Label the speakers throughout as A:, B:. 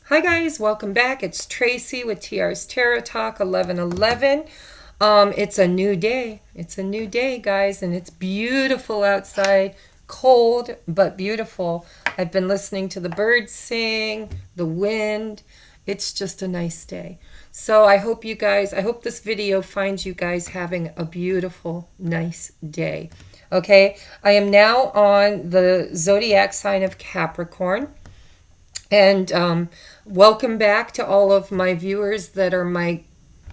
A: Hi guys, welcome back. It's Tracy with TR's Tarot Talk 1111. It's a new day. It's a new day, guys, and it's beautiful outside. Cold, but beautiful. I've been listening to the birds sing, the wind. It's just a nice day. So I hope this video finds you guys having a beautiful, nice day. Okay, I am now on the zodiac sign of Capricorn. And welcome back to all of my viewers that are my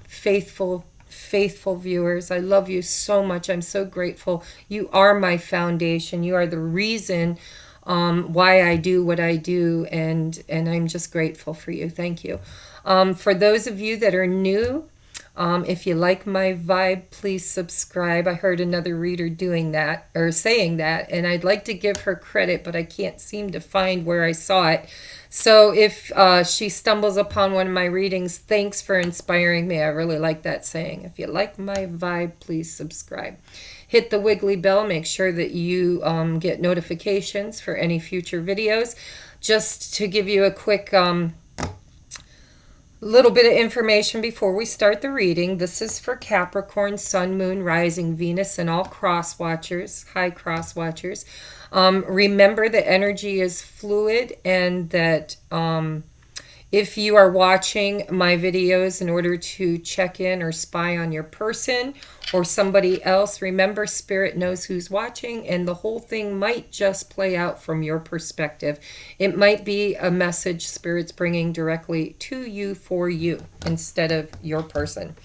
A: faithful viewers. I love you so much. I'm so grateful. You are my foundation. You are the reason why I do what I do, and I'm just grateful for you. Thank you. For those of you that are new, if you like my vibe, please subscribe. I heard another reader doing that or saying that, and I'd like to give her credit, but I can't seem to find where I saw it. So if she stumbles upon one of my readings, thanks for inspiring me. I really like that saying. If you like my vibe, please subscribe. Hit the wiggly bell. Make sure that you get notifications for any future videos. Just to give you a quick little bit of information before we start the reading. This is for Capricorn, Sun, Moon, Rising, Venus, and all cross watchers, high cross watchers. Remember that energy is fluid, and that if you are watching my videos in order to check in or spy on your person or somebody else, remember Spirit knows who's watching, and the whole thing might just play out from your perspective. It might be a message Spirit's bringing directly to you for you instead of your person.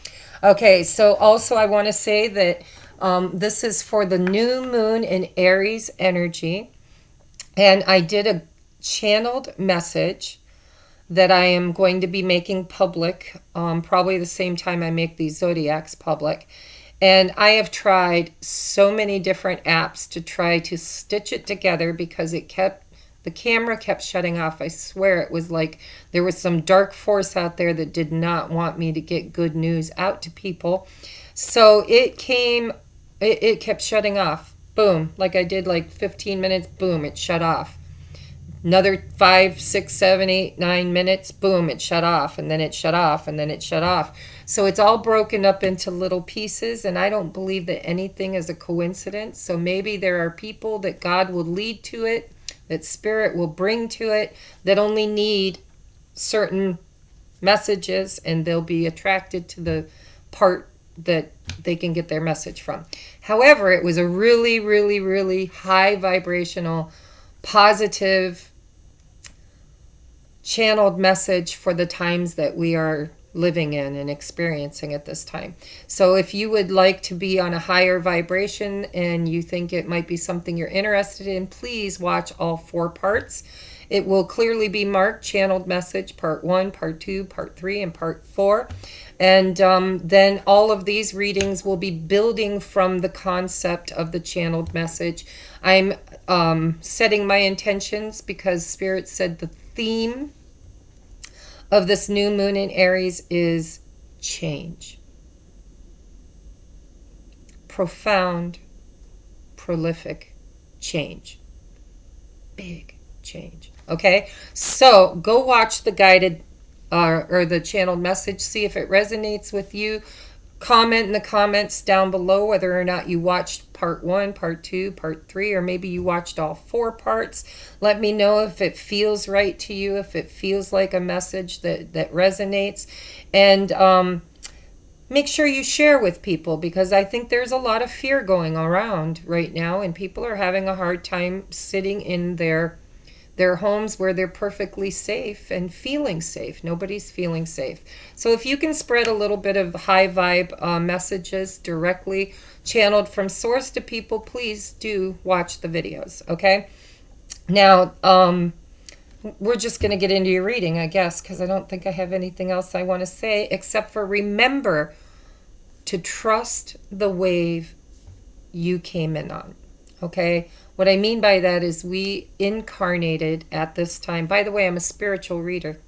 A: Okay, so also I want to say that this is for the new moon in Aries energy, and I did a channeled message that I am going to be making public, probably the same time I make these zodiacs public. And I have tried so many different apps to try to stitch it together because the camera kept shutting off. I swear it was like there was some dark force out there that did not want me to get good news out to people. So it kept shutting off. Boom. Like I did like 15 minutes, boom, it shut off. Another 5, 6, 7, 8, 9 minutes, boom, it shut off, and then it shut off, and then it shut off. So it's all broken up into little pieces, and I don't believe that anything is a coincidence. So maybe there are people that God will lead to it, that Spirit will bring to it, that only need certain messages, and they'll be attracted to the part that they can get their message from. However, it was a really, really, really high vibrational, positive, channeled message for the times that we are living in and experiencing at this time. So if you would like to be on a higher vibration and you think it might be something you're interested in, please watch all 4 parts. It will clearly be marked channeled message part 1, part 2, part 3, and part 4. And then all of these readings will be building from the concept of the channeled message. I'm setting my intentions because Spirit said the theme of this new moon in Aries is change. Profound, prolific change. Big change. Okay, so go watch the guided or the channeled message. See if it resonates with you. Comment in the comments down below whether or not you watched part 1, part 2, part 3, or maybe you watched all 4 parts. Let me know if it feels right to you, if it feels like a message that resonates. And make sure you share with people, because I think there's a lot of fear going around right now, and people are having a hard time sitting in their homes where they're perfectly safe and feeling safe. Nobody's feeling safe. So if you can spread a little bit of high vibe messages directly channeled from source to people, please do watch the videos, okay? Now, we're just going to get into your reading, I guess, because I don't think I have anything else I want to say, except for remember to trust the wave you came in on, okay? What I mean by that is we incarnated at this time. By the way, I'm a spiritual reader.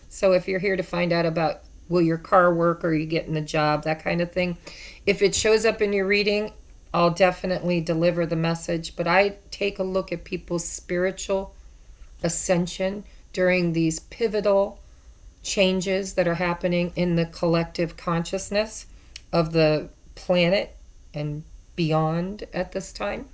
A: So if you're here to find out about will your car work or you getting the job, that kind of thing, if it shows up in your reading, I'll definitely deliver the message. But I take a look at people's spiritual ascension during these pivotal changes that are happening in the collective consciousness of the planet and beyond at this time.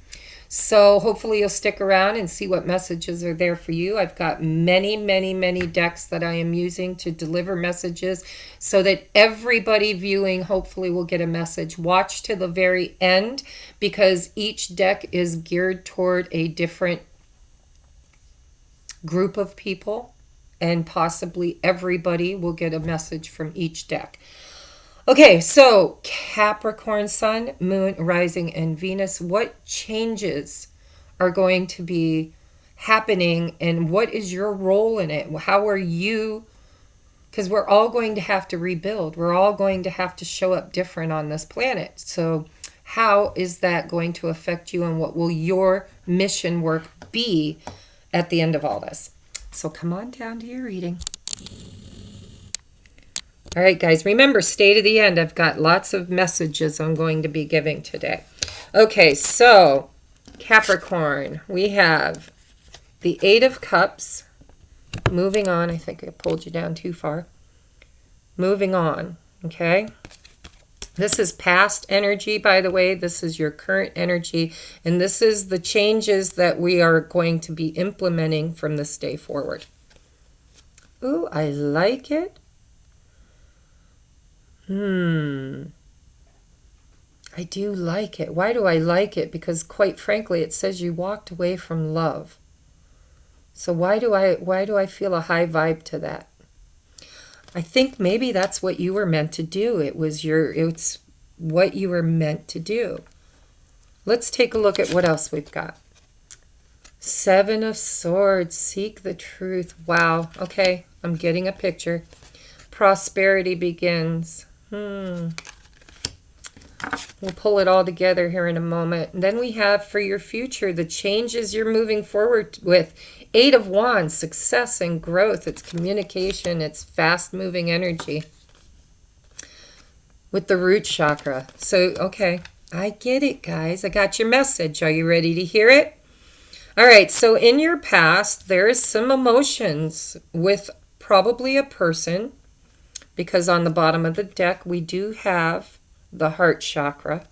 A: So hopefully you'll stick around and see what messages are there for you. I've got many, many, many decks that I am using to deliver messages so that everybody viewing hopefully will get a message. Watch to the very end because each deck is geared toward a different group of people, and possibly everybody will get a message from each deck. Okay, so Capricorn Sun, Moon, Rising, and Venus, what changes are going to be happening and what is your role in it? How are you, because we're all going to have to rebuild. We're all going to have to show up different on this planet. So how is that going to affect you and what will your mission work be at the end of all this? So come on down to your reading. All right, guys, remember, stay to the end. I've got lots of messages I'm going to be giving today. Okay, so Capricorn, we have the Eight of Cups. Moving on. I think I pulled you down too far. Moving on, okay? This is past energy, by the way. This is your current energy. And this is the changes that we are going to be implementing from this day forward. Ooh, I like it. I do like it. Why do I like it? Because quite frankly, it says you walked away from love. So why do I feel a high vibe to that? I think maybe that's what you were meant to do. It's what you were meant to do. Let's take a look at what else we've got. Seven of Swords, seek the truth. Wow. Okay, I'm getting a picture. Prosperity begins. We'll pull it all together here in a moment. And then we have for your future, the changes you're moving forward with. Eight of Wands, success and growth. It's communication. It's fast-moving energy. With the root chakra. So, okay, I get it, guys. I got your message. Are you ready to hear it? All right, so in your past, there is some emotions with probably a person, because on the bottom of the deck, we do have the heart chakra.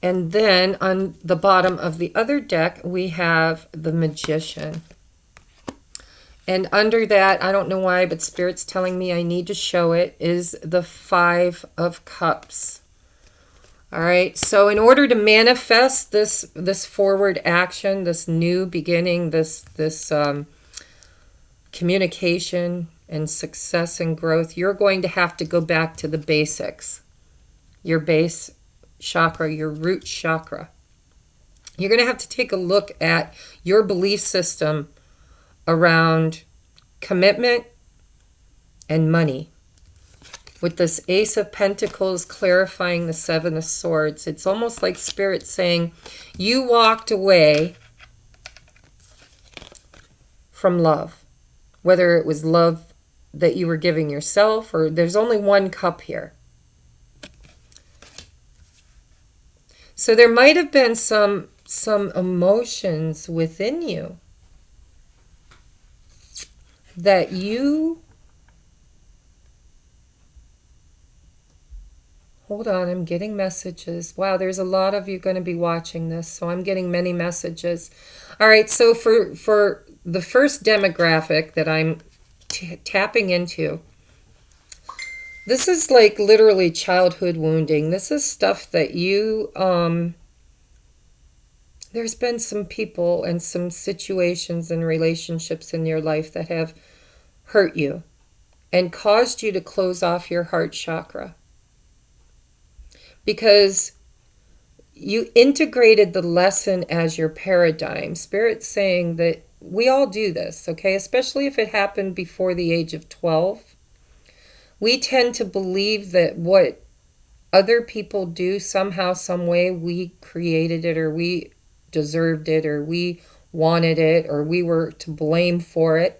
A: And then on the bottom of the other deck, we have the Magician. And under that, I don't know why, but Spirit's telling me I need to show it, is the Five of Cups. All right, so in order to manifest this forward action, this new beginning, this communication and success and growth, you're going to have to go back to the basics. Your base chakra, your root chakra. You're going to have to take a look at your belief system around commitment and money. With this Ace of Pentacles clarifying the Seven of Swords, it's almost like Spirit saying, you walked away from love. Whether it was love that you were giving yourself, or there's only one cup here. So there might have been some emotions within you that you... Hold on, I'm getting messages. Wow, there's a lot of you going to be watching this, so I'm getting many messages. All right, so for the first demographic that I'm tapping into, this is like literally childhood wounding. This is stuff that you, there's been some people and some situations and relationships in your life that have hurt you and caused you to close off your heart chakra. Because you integrated the lesson as your paradigm. Spirit's saying that we all do this, okay? Especially if it happened before the age of 12. We tend to believe that what other people do, somehow, some way, we created it, or we deserved it, or we wanted it, or we were to blame for it.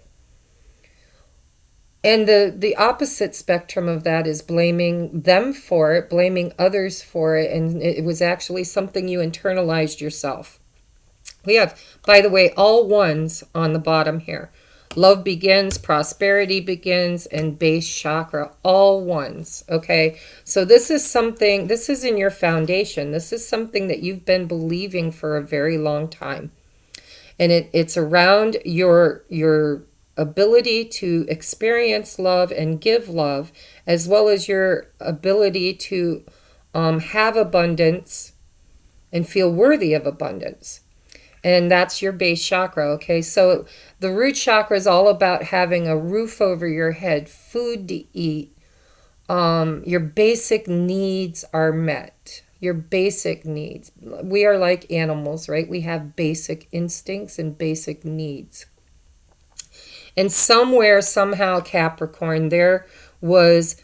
A: And the opposite spectrum of that is blaming them for it, blaming others for it, and it was actually something you internalized yourself. We have, by the way, all ones on the bottom here. Love begins, prosperity begins, and base chakra, all ones, okay? So this is something, this is in your foundation. This is something that you've been believing for a very long time. And it's around your ability to experience love and give love, as well as your ability to have abundance and feel worthy of abundance. And that's your base chakra, okay? So the root chakra is all about having a roof over your head, food to eat. Your basic needs are met. Your basic needs. We are like animals, right? We have basic instincts and basic needs. And somewhere, somehow, Capricorn, there was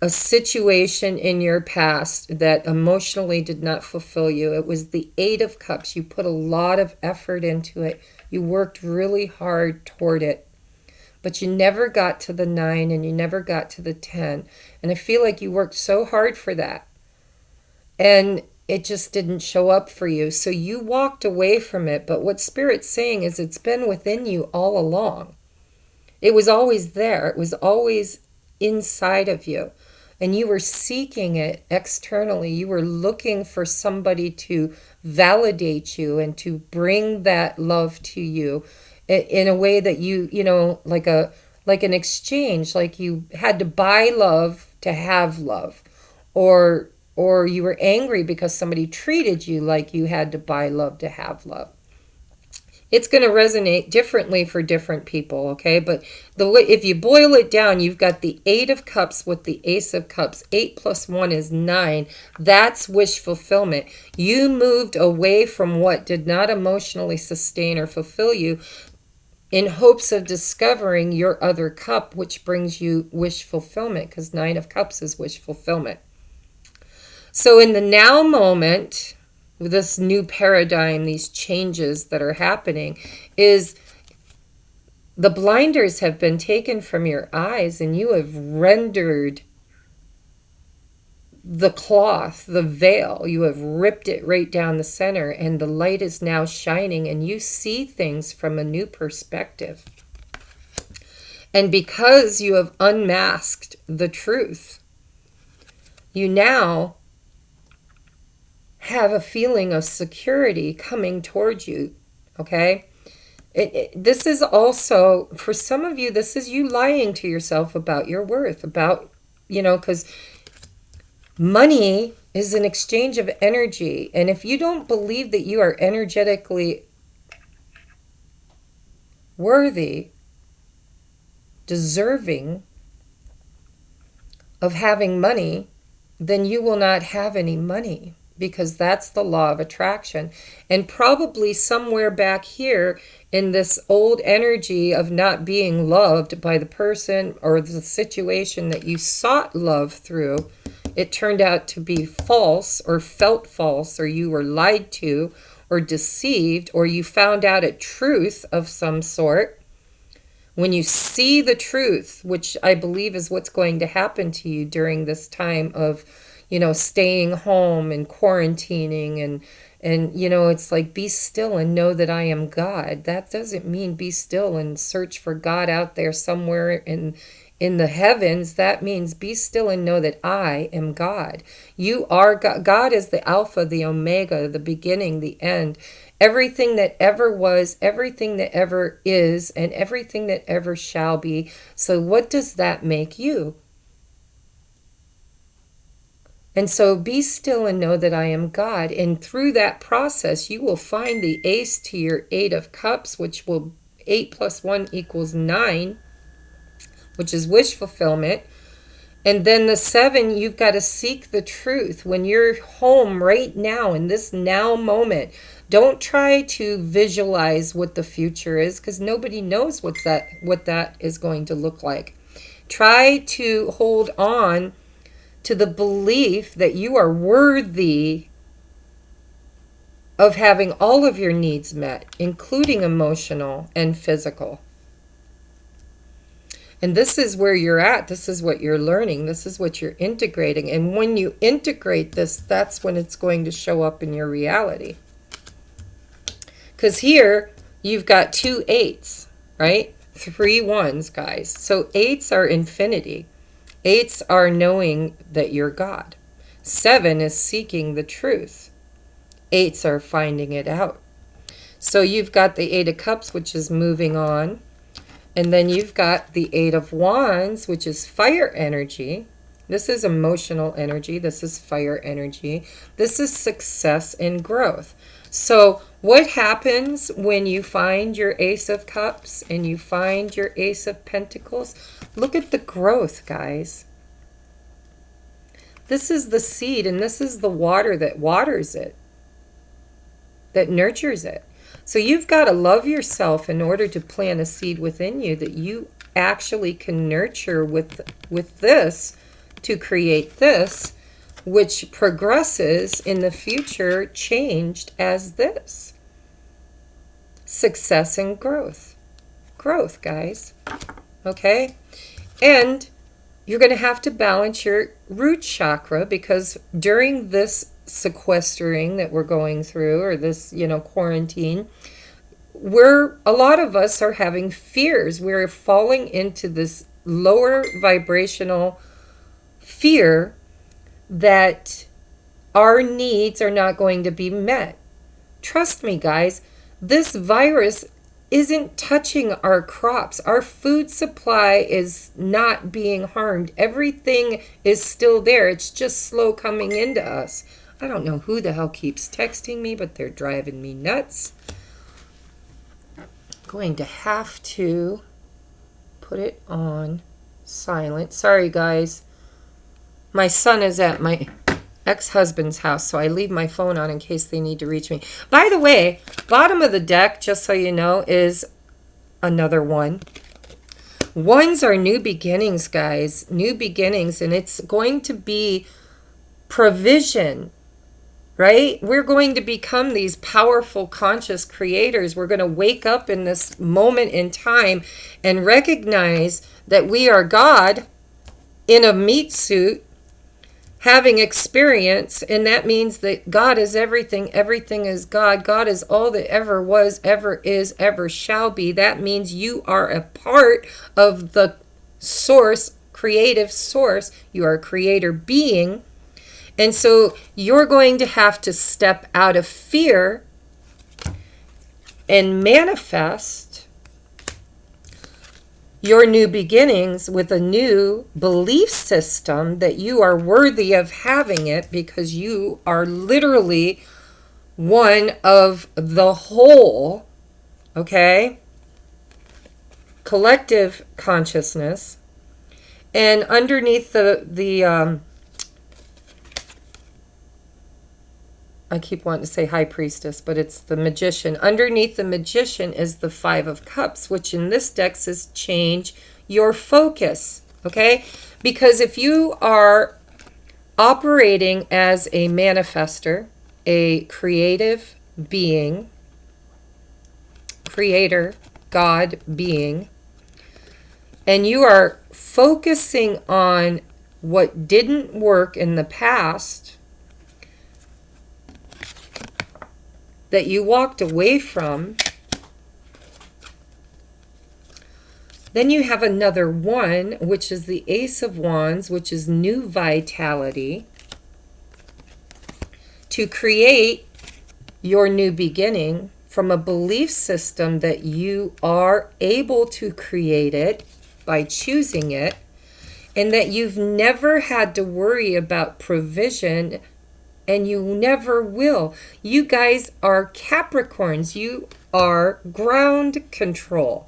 A: a situation in your past that emotionally did not fulfill you. It was the Eight of Cups. You put a lot of effort into it. You worked really hard toward it. But you never got to the 9 and you never got to the 10. And I feel like you worked so hard for that. And it just didn't show up for you. So you walked away from it. But what Spirit's saying is it's been within you all along. It was always there. It was always inside of you. And you were seeking it externally. You were looking for somebody to validate you and to bring that love to you in a way that you know, like an exchange, like you had to buy love to have love, or you were angry because somebody treated you like you had to buy love to have love. It's going to resonate differently for different people, okay? But the way, if you boil it down, you've got the Eight of Cups with the Ace of Cups. 8 plus 1 is 9. That's wish fulfillment. You moved away from what did not emotionally sustain or fulfill you in hopes of discovering your other cup, which brings you wish fulfillment, because 9 of Cups is wish fulfillment. So in the now moment, this new paradigm, these changes that are happening, is the blinders have been taken from your eyes and you have rendered the cloth, the veil, you have ripped it right down the center, and the light is now shining and you see things from a new perspective. And because you have unmasked the truth, you now have a feeling of security coming towards you, okay? This is also, for some of you, this is you lying to yourself about your worth, about, you know, because money is an exchange of energy. And if you don't believe that you are energetically worthy, deserving of having money, then you will not have any money, because that's the law of attraction. And probably somewhere back here in this old energy of not being loved by the person or the situation that you sought love through, it turned out to be false, or felt false, or you were lied to or deceived, or you found out a truth of some sort. When you see the truth, which I believe is what's going to happen to you during this time of, you know, staying home and quarantining, and you know, it's like, be still and know that I am God. That doesn't mean be still and search for God out there somewhere in the heavens. That means be still and know that I am God. You are God. God is the Alpha, the Omega, the beginning, the end. Everything that ever was, everything that ever is, and everything that ever shall be. So what does that make you? And so be still and know that I am God. And through that process, you will find the ace to your Eight of Cups, which will 8 plus 1 equals 9, which is wish fulfillment. And then the 7, you've got to seek the truth. When you're home right now, in this now moment, don't try to visualize what the future is, because nobody knows what that is going to look like. Try to hold on to the belief that you are worthy of having all of your needs met, including emotional and physical. And this is where you're at. This is what you're learning. This is what you're integrating. And when you integrate this, that's when it's going to show up in your reality. Because here you've got 2 8s, right? 3 1s, guys. So 8s are infinity. 8s are knowing that you're God. 7 is seeking the truth. 8s are finding it out. So you've got the 8 of Cups, which is moving on. And then you've got the 8 of Wands, which is fire energy. This is emotional energy. This is fire energy. This is success and growth. So what happens when you find your Ace of Cups and you find your Ace of Pentacles? Look at the growth, guys. This is the seed, and this is the water that waters it, that nurtures it. So you've got to love yourself in order to plant a seed within you that you actually can nurture with this to create this, which progresses in the future, changed as this. Success and growth. Growth, guys. Okay? And you're going to have to balance your root chakra, because during this sequestering that we're going through, or this, quarantine, a lot of us are having fears. We're falling into this lower vibrational fear that our needs are not going to be met. Trust me, guys, this virus isn't touching our crops. Our food supply is not being harmed. Everything is still there. It's just slow coming into us. I don't know who the hell keeps texting me, but they're driving me nuts. Going to have to put it on silent. Sorry, guys. My son is at my ex-husband's house, so I leave my phone on in case they need to reach me. By the way, bottom of the deck, just so you know, is another 1. 1s are new beginnings, guys. New beginnings, and it's going to be provision, right? We're going to become these powerful, conscious creators. We're going to wake up in this moment in time and recognize that we are God in a meat suit, having experience, and that means that God is everything. Everything is God. God is all that ever was, ever is, ever shall be. That means you are a part of the source, creative source. You are a creator being. And so you're going to have to step out of fear and manifest your new beginnings with a new belief system that you are worthy of having it, because you are literally one of the whole, okay? Collective consciousness. And underneath the I keep wanting to say high priestess, but it's the magician. Underneath the magician is the 5 of Cups, which in this deck says change your focus, okay? Because if you are operating as a manifester, a creative being, creator, God being, and you are focusing on what didn't work in the past, that you walked away from, then you have another 1, which is the Ace of Wands, which is new vitality, to create your new beginning from a belief system that you are able to create it by choosing it, and that you've never had to worry about provision, and you never will. You guys are Capricorns. You are ground control.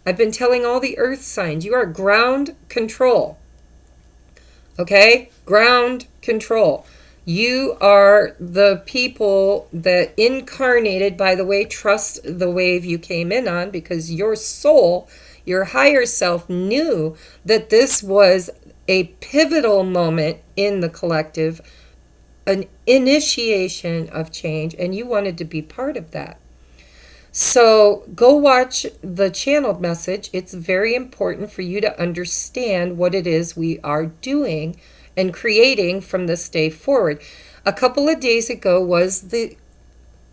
A: I've been telling all the earth signs, you are ground control. Okay? Ground control. You are the people that incarnated, by the way, trust the wave you came in on, because your soul, your higher self, knew that this was a pivotal moment in the collective, an initiation of change, and you wanted to be part of that. So go watch the channeled message. It's very important for you to understand what it is we are doing and creating from this day forward. A couple of days ago was the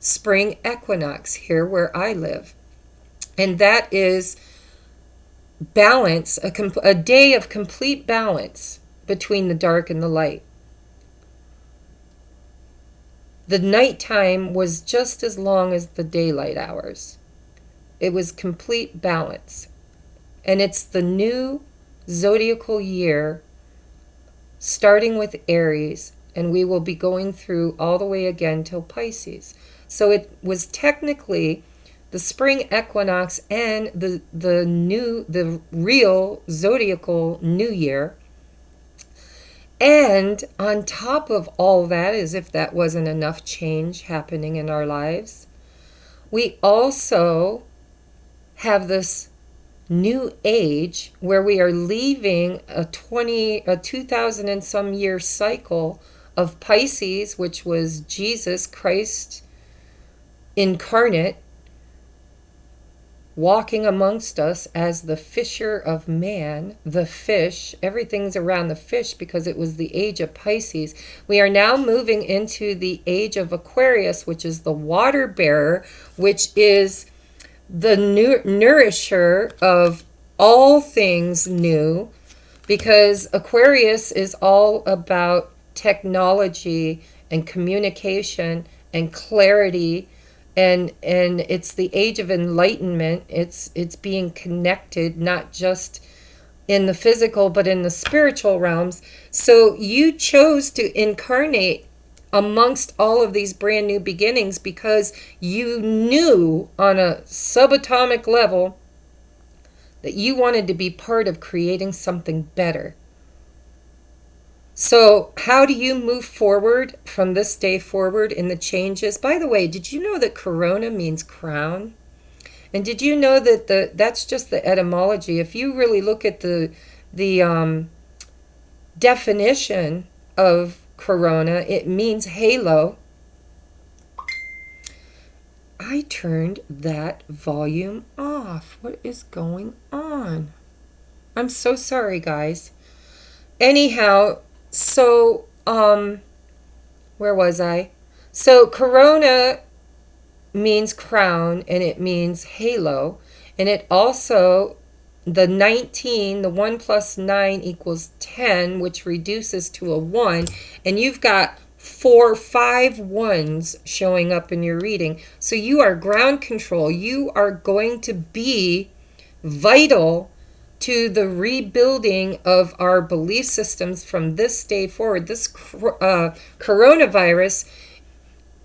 A: spring equinox here where I live. And that is balance, a day of complete balance between the dark and the light. The nighttime was just as long as the daylight hours. It was complete balance. And it's the new zodiacal year starting with Aries, and we will be going through all the way again till Pisces. So it was technically the spring equinox and the real zodiacal new year. And on top of all that, as if that wasn't enough change happening in our lives, we also have this new age where we are leaving a 2000 and some year cycle of Pisces, which was Jesus Christ incarnate, walking amongst us as the fisher of man, the fish. Everything's around the fish because it was the age of Pisces. We are now moving into the age of Aquarius, which is the water bearer, which is the nourisher of all things new, because Aquarius is all about technology and communication and clarity, and it's the age of enlightenment. It's being connected, not just in the physical but in the spiritual realms. So you chose to incarnate amongst all of these brand new beginnings because you knew on a subatomic level that you wanted to be part of creating something better. So how do you move forward from this day forward in the changes? By the way, did you know that Corona means crown? And did you know that that's just the etymology? If you really look at the definition of Corona, it means halo. I turned that volume off. What is going on? I'm so sorry, guys. Anyhow, so where was I? So Corona means crown, and it means halo, and it also, the 19, the 1 plus 9 equals 10, which reduces to a 1, and you've got 5 ones showing up in your reading. So you are ground control. You are going to be vital to the rebuilding of our belief systems from this day forward. This coronavirus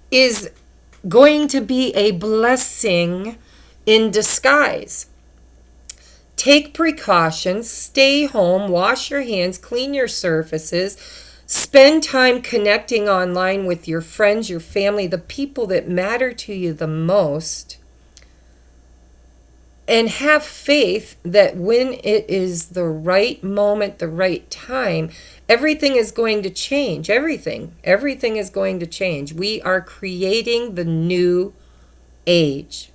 A: is going to be a blessing in disguise. Take precautions, stay home, wash your hands, clean your surfaces, spend time connecting online with your friends, your family, the people that matter to you the most, and have faith that when it is the right moment, the right time, everything is going to change. Everything is going to change. We are creating the new age,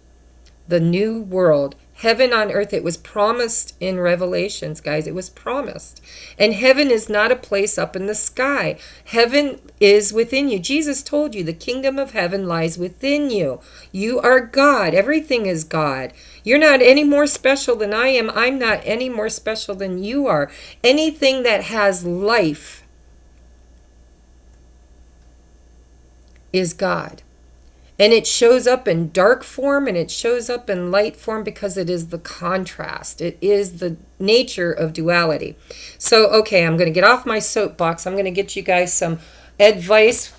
A: the new world. Heaven on earth. It was promised in Revelations, guys. It was promised. And heaven is not a place up in the sky. Heaven is within you. Jesus told you the kingdom of heaven lies within you. You are God. Everything is God. You're not any more special than I am. I'm not any more special than you are. Anything that has life is God. And it shows up in dark form and it shows up in light form because it is the contrast. It is the nature of duality. So, okay, I'm going to get off my soapbox. I'm going to get you guys some advice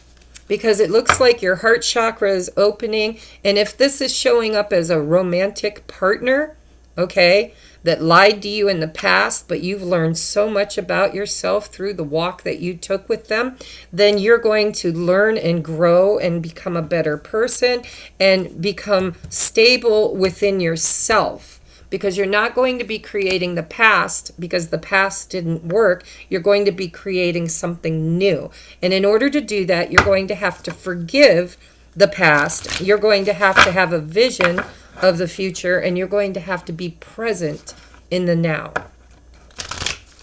A: because it looks like your heart chakra is opening. And if this is showing up as a romantic partner, okay, that lied to you in the past, but you've learned so much about yourself through the walk that you took with them, then you're going to learn and grow and become a better person and become stable within yourself, because you're not going to be creating the past because the past didn't work. You're going to be creating something new. And in order to do that, you're going to have to forgive the past. You're going to have a vision of the future, and you're going to have to be present in the now.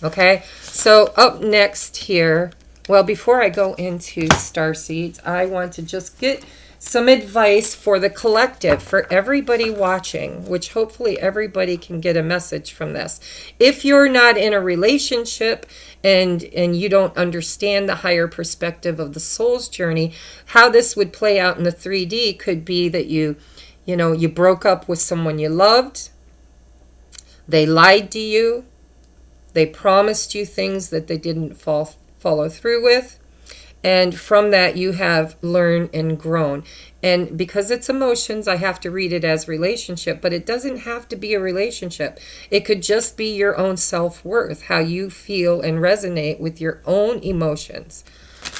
A: Okay, so up next here, well, before I go into star seeds, I want to just get some advice for the collective, for everybody watching, which hopefully everybody can get a message from this. If you're not in a relationship and you don't understand the higher perspective of the soul's journey, how this would play out in the 3D could be that you broke up with someone you loved, they lied to you, they promised you things that they didn't follow through with. And from that, you have learned and grown. And because it's emotions, I have to read it as relationship, but it doesn't have to be a relationship. It could just be your own self-worth, how you feel and resonate with your own emotions.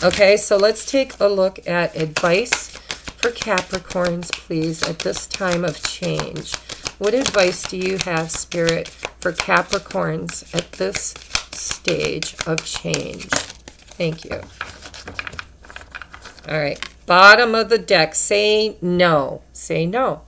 A: Okay, so let's take a look at advice for Capricorns, please, at this time of change. What advice do you have, Spirit, for Capricorns at this stage of change? Thank you. All right, bottom of the deck, say no. Say no.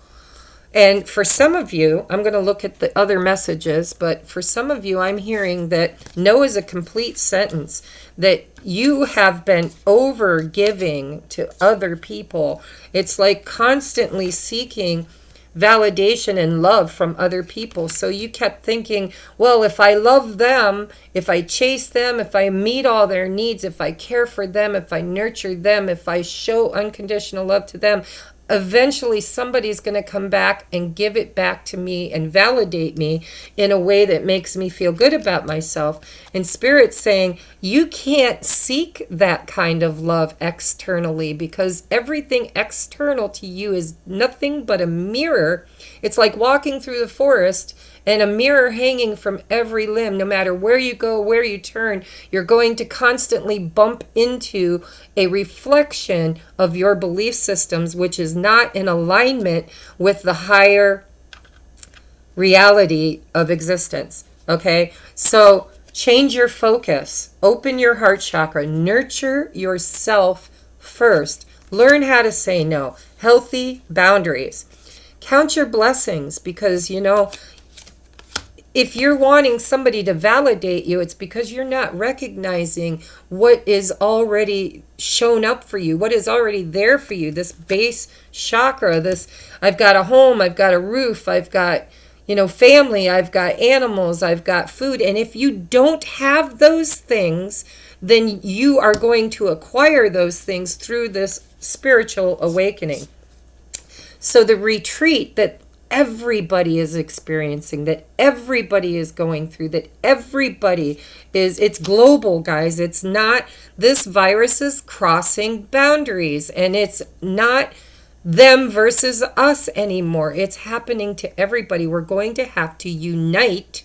A: And for some of you, I'm going to look at the other messages, but for some of you, I'm hearing that no is a complete sentence, that you have been over giving to other people. It's like constantly seeking validation and love from other people. So you kept thinking, well, if I love them, if I chase them, if I meet all their needs, if I care for them, if I nurture them, if I show unconditional love to them, eventually somebody's going to come back and give it back to me and validate me in a way that makes me feel good about myself. And Spirit's saying you can't seek that kind of love externally, because everything external to you is nothing but a mirror. It's like walking through the forest and a mirror hanging from every limb. No matter where you go, where you turn, you're going to constantly bump into a reflection of your belief systems, which is not in alignment with the higher reality of existence. Okay? So change your focus. Open your heart chakra. Nurture yourself first. Learn how to say no. Healthy boundaries. Count your blessings, because, if you're wanting somebody to validate you, it's because you're not recognizing what is already shown up for you, what is already there for you, this base chakra, this, I've got a home, I've got a roof, I've got, family, I've got animals, I've got food. And if you don't have those things, then you are going to acquire those things through this spiritual awakening. So the retreat that everybody is experiencing, that everybody is going through, that everybody is, it's global, guys. It's not, this virus is crossing boundaries, and it's not them versus us anymore. It's happening to everybody. We're going to have to unite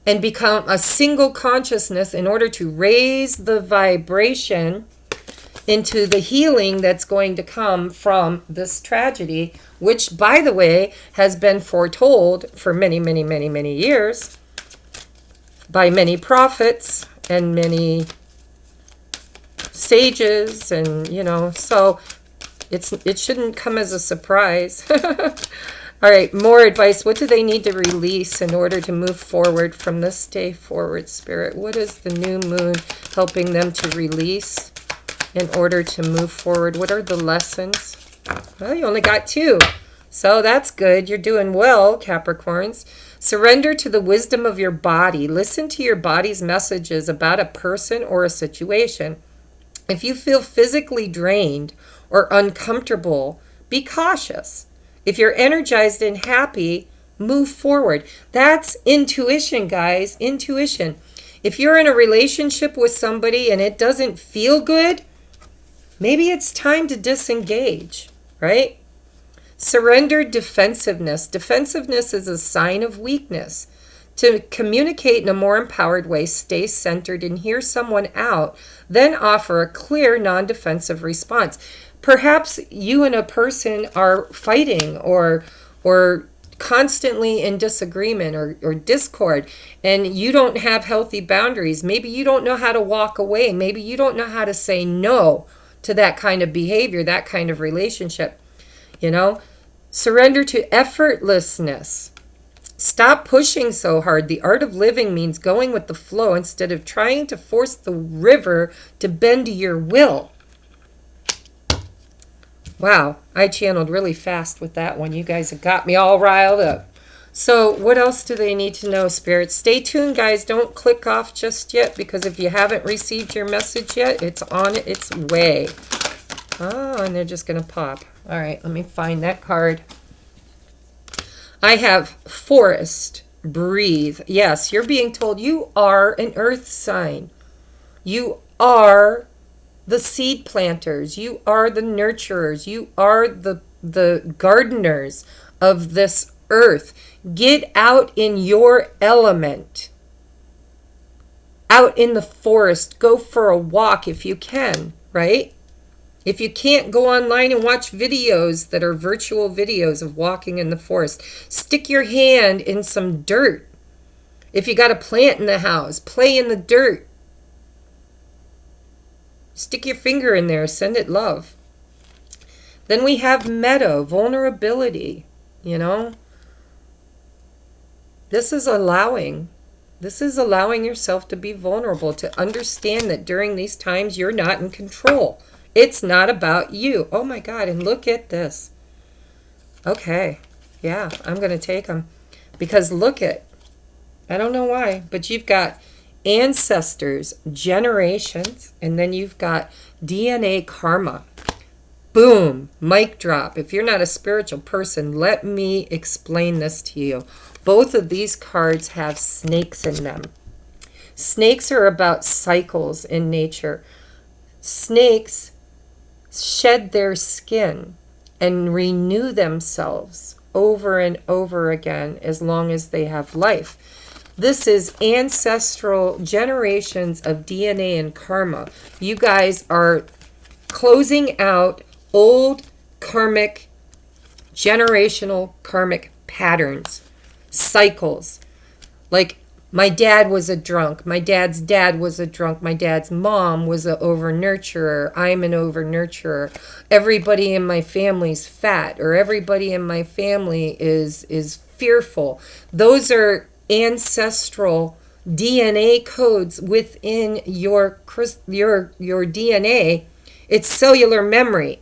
A: and become a single consciousness in order to raise the vibration into the healing that's going to come from this tragedy, which, by the way, has been foretold for many, many, many, many years by many prophets and many sages, and so it shouldn't come as a surprise. All right, more advice. What do they need to release in order to move forward from this day forward, Spirit? What is the new moon helping them to release in order to move forward? What are the lessons? Well, you only got 2. So that's good. You're doing well, Capricorns. Surrender to the wisdom of your body. Listen to your body's messages about a person or a situation. If you feel physically drained or uncomfortable, be cautious. If you're energized and happy, move forward. That's intuition, guys. Intuition. If you're in a relationship with somebody and it doesn't feel good, maybe it's time to disengage, right? Surrender defensiveness. Defensiveness is a sign of weakness. To communicate in a more empowered way, stay centered and hear someone out, then offer a clear, non-defensive response. Perhaps you and a person are fighting or constantly in disagreement or discord, and you don't have healthy boundaries. Maybe you don't know how to walk away. Maybe you don't know how to say no to that kind of behavior, that kind of relationship. Surrender to effortlessness. Stop pushing so hard. The art of living means going with the flow instead of trying to force the river to bend to your will. Wow, I channeled really fast with that one. You guys have got me all riled up. So what else do they need to know, Spirit? Stay tuned, guys. Don't click off just yet, because if you haven't received your message yet, it's on its way. Oh, and they're just going to pop. All right, let me find that card. I have forest, breathe. Yes, you're being told you are an earth sign. You are the seed planters. You are the nurturers. You are the gardeners of this earth. Get out in your element. Out in the forest. Go for a walk if you can, right? If you can't, go online and watch videos that are virtual videos of walking in the forest. Stick your hand in some dirt. If you got a plant in the house, play in the dirt. Stick your finger in there, send it love. Then we have meadow, vulnerability, you know. This is allowing yourself to be vulnerable, to understand that during these times you're not in control. It's not about you. Oh my God, and look at this. Okay, yeah, I'm going to take them. Because look at, I don't know why, but you've got ancestors, generations, and then you've got DNA karma. Boom, mic drop. If you're not a spiritual person, let me explain this to you. Both of these cards have snakes in them. Snakes are about cycles in nature. Snakes shed their skin and renew themselves over and over again as long as they have life. This is ancestral generations of DNA and karma. You guys are closing out old karmic, generational karmic patterns, cycles. Like, my dad was a drunk. My dad's dad was a drunk. My dad's mom was an over-nurturer. I'm an over-nurturer. Everybody in my family's fat, or everybody in my family is fearful. Those are ancestral DNA codes within your DNA. It's cellular memory.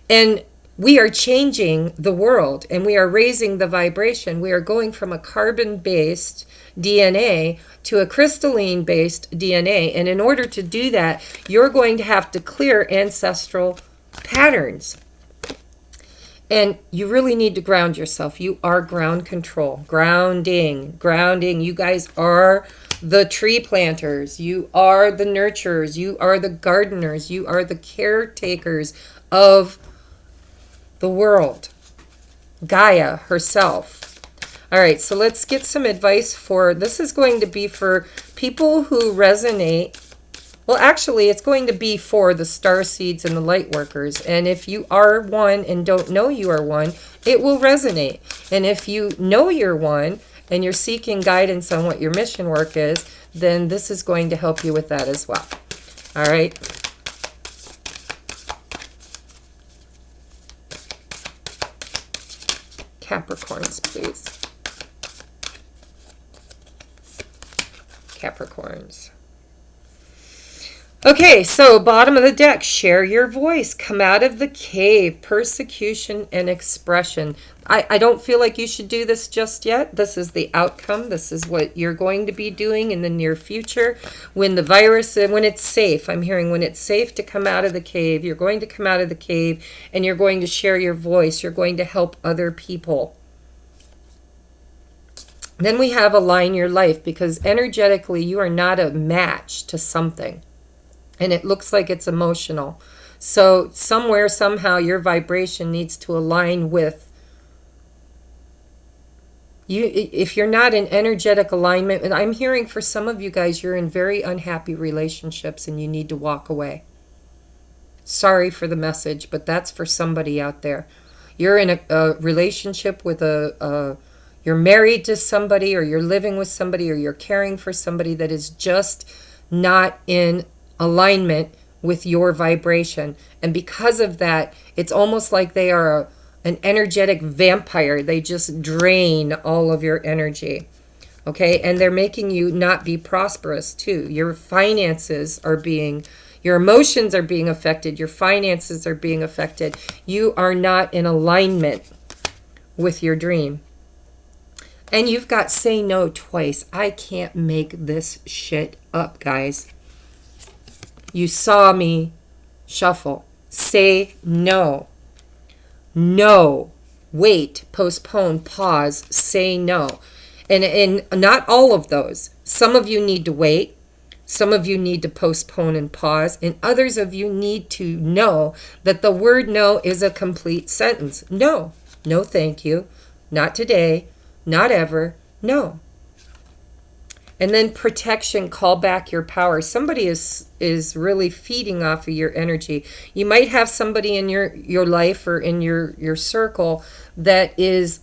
A: And we are changing the world, and we are raising the vibration. We are going from a carbon-based DNA to a crystalline-based DNA. And in order to do that, you're going to have to clear ancestral patterns. And you really need to ground yourself. You are ground control. Grounding. You guys are the tree planters. You are the nurturers. You are the gardeners. You are the caretakers of the world. Gaia herself. All right, so let's get some advice for, this is going to be for people who resonate. Well, actually, it's going to be for the star seeds and the light workers. And if you are one and don't know you are one, it will resonate. And if you know you're one and you're seeking guidance on what your mission work is, then this is going to help you with that as well. All right. Capricorns, please. Capricorns. Okay, so bottom of the deck, share your voice. Come out of the cave, persecution and expression. I don't feel like you should do this just yet. This is the outcome. This is what you're going to be doing in the near future. When the virus, when it's safe, I'm hearing when it's safe to come out of the cave, you're going to come out of the cave and you're going to share your voice. You're going to help other people. Then we have align your life, because energetically you are not a match to something. And it looks like it's emotional. So somewhere, somehow, your vibration needs to align with you. If you're not in energetic alignment, and I'm hearing for some of you guys, you're in very unhappy relationships and you need to walk away. Sorry for the message, but that's for somebody out there. You're in a relationship with you're married to somebody, or you're living with somebody, or you're caring for somebody that is just not in alignment with your vibration. And because of that, it's almost like they are an energetic vampire. They just drain all of your energy. Okay, and they're making you not be prosperous too. Your finances are being, Your emotions are being affected. Your finances are being affected. You are not in alignment with your dream. And you've got say no twice. I can't make this shit up, guys. You saw me shuffle. Say no. No. Wait. Postpone. Pause. Say no. And not all of those. Some of you need to wait. Some of you need to postpone and pause. And others of you need to know that the word no is a complete sentence. No. No, thank you. Not today. Not ever. No. And then protection, call back your power. Somebody is really feeding off of your energy. You might have somebody in your life or in your circle that is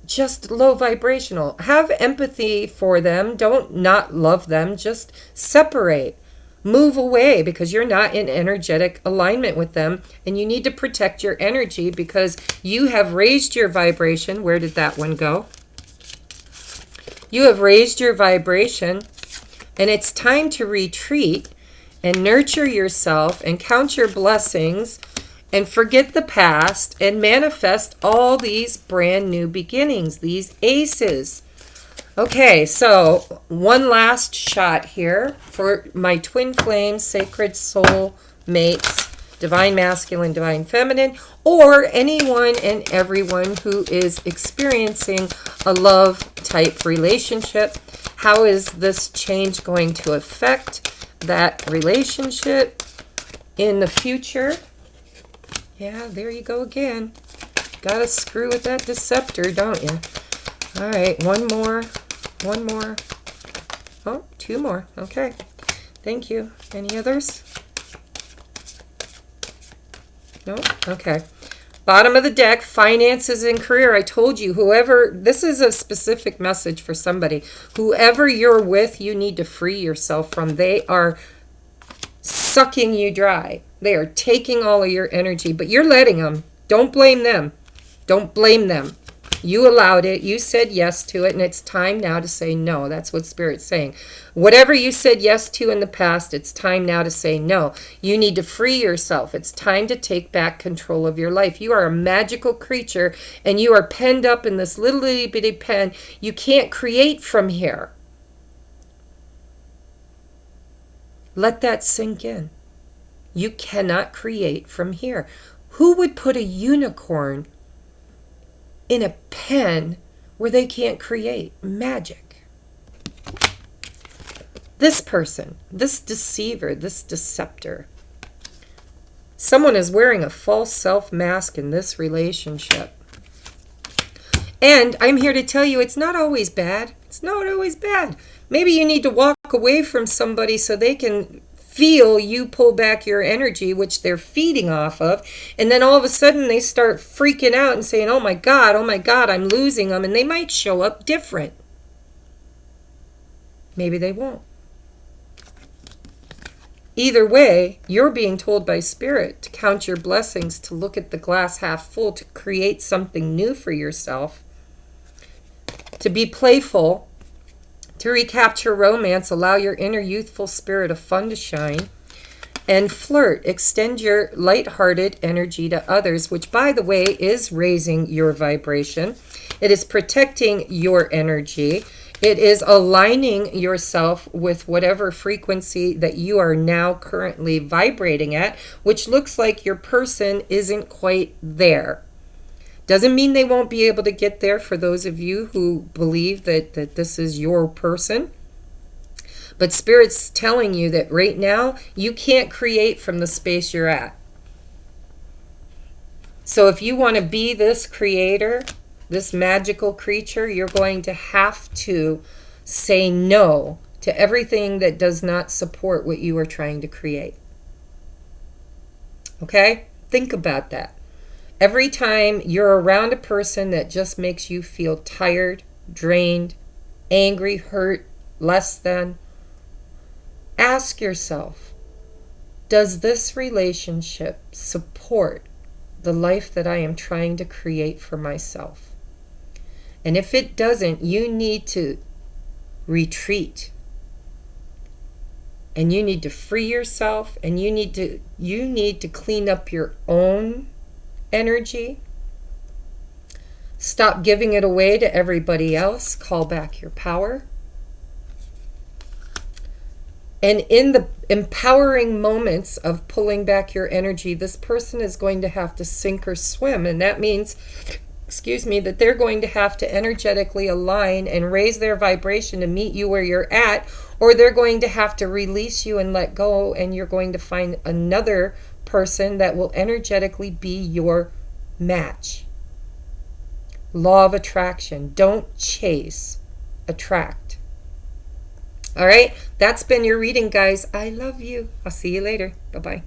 A: just low vibrational. Have empathy for them. Don't not love them. Just separate. Move away because you're not in energetic alignment with them. And you need to protect your energy because you have raised your vibration. Where did that one go? You have raised your vibration, and it's time to retreat and nurture yourself and count your blessings and forget the past and manifest all these brand new beginnings, these aces. Okay, so one last shot here for my twin flames, sacred soul mates, divine masculine, divine feminine, or anyone and everyone who is experiencing a love type relationship. How is this change going to affect that relationship in the future? Yeah, there you go again. Gotta screw with that deceptor, don't you? All right, one more. Oh, two more. Okay. Thank you. Any others? No? Okay. Bottom of the deck, finances and career. I told you, whoever, this is a specific message for somebody. Whoever you're with, you need to free yourself from. They are sucking you dry. They are taking all of your energy, but you're letting them. Don't blame them. Don't blame them. You allowed it. You said yes to it, and it's time now to say no. That's what Spirit's saying. Whatever you said yes to in the past, it's time now to say no. You need to free yourself. It's time to take back control of your life. You are a magical creature, and you are penned up in this little itty bitty pen. You can't create from here. Let that sink in. You cannot create from here. Who would put a unicorn in a pen where they can't create magic? This person, this deceiver, this deceptor. Someone is wearing a false self mask in this relationship. And I'm here to tell you it's not always bad. It's not always bad. Maybe you need to walk away from somebody so they can feel you pull back your energy, which they're feeding off of, and then all of a sudden they start freaking out and saying, oh my God, I'm losing them, and they might show up different. Maybe they won't. Either way, you're being told by Spirit to count your blessings, to look at the glass half full, to create something new for yourself, to be playful, to recapture romance, allow your inner youthful spirit of fun to shine, and flirt. Extend your lighthearted energy to others, which, by the way, is raising your vibration. It is protecting your energy. It is aligning yourself with whatever frequency that you are now currently vibrating at, which looks like your person isn't quite there. Doesn't mean they won't be able to get there for those of you who believe that this is your person. But Spirit's telling you that right now, you can't create from the space you're at. So if you want to be this creator, this magical creature, you're going to have to say no to everything that does not support what you are trying to create. Okay? Think about that. Every time you're around a person that just makes you feel tired, drained, angry, hurt, less than, ask yourself, does this relationship support the life that I am trying to create for myself? And if it doesn't, you need to retreat. and you need to free yourself, and you need to clean up your own energy. Stop giving it away to everybody else. Call back your power. And in the empowering moments of pulling back your energy, this person is going to have to sink or swim. And that means, excuse me, that they're going to have to energetically align and raise their vibration to meet you where you're at, or they're going to have to release you and let go, and you're going to find another person that will energetically be your match. Law of attraction. Don't chase, attract. All right, that's been your reading, guys. I love you. I'll see you later. Bye-bye.